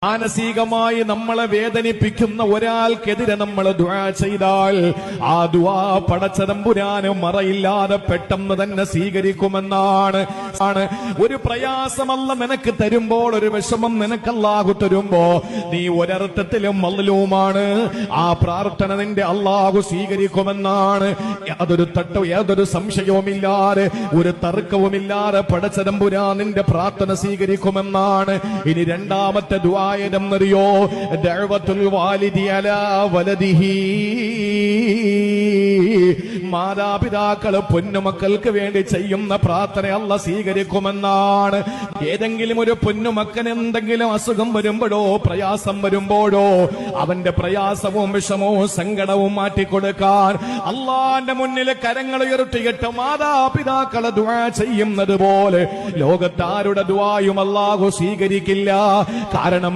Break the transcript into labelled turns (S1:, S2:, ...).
S1: മാനസികമായി നമ്മളെ വേദനിപ്പിക്കുന്ന ഒരാൾക്കെതിരെ നമ്മൾ ദുആ ചെയ്താൽ ആ ദുആ പടച്ചതമ്പുരാന് മറയില്ലാതെ പെട്ടെന്ന് തന്നെ സ്വീകരിക്കുമെന്നാണ്. ഒരു പ്രയാസമല്ല നിനക്ക് തരുമ്പോൾ, ഒരു വിഷമം നിനക്ക് അല്ലാഹു തരുമ്പോ നീ ഒരർത്ഥത്തിലും മദ്ലൂമാണ്. ആ പ്രാർത്ഥന നിന്റെ അല്ലാഹു സ്വീകരിക്കുമെന്നാണ്. യാതൊരു സംശയവുമില്ലാതെ, ഒരു തർക്കവുമില്ലാതെ പടച്ചതമ്പുരാൻ നിന്റെ പ്രാർത്ഥന സ്വീകരിക്കുമെന്നാണ്. ഇനി രണ്ടാമത്തെ ദുആ ോ ദഅവത്തുൽ വാലിദി അലാ വലദിഹി, മാതാപിതാക്കള് പൊന്നുമക്കൾക്ക് വേണ്ടി ചെയ്യുന്ന പ്രാർത്ഥന അല്ലാഹു സ്വീകരിക്കുമെന്നാണ്. ഏതെങ്കിലും ഒരു പൊന്നുമക്കന് എന്തെങ്കിലും അസുഖം വരുമ്പോഴോ പ്രയാസം വരുമ്പോഴോ അവന്റെ പ്രയാസവും വിഷമവും സങ്കടവും മാറ്റിക്കൊടുക്കാൻ അള്ളാന്റെ മുന്നിൽ കരങ്ങൾ ഉയർത്തിയിട്ട് മാതാപിതാക്കളെ ദുആ ചെയ്യുന്നത് പോലെ ലോകത്താരുടെ ദുആയും അല്ലാഹു സ്വീകരിക്കില്ല. കാരണം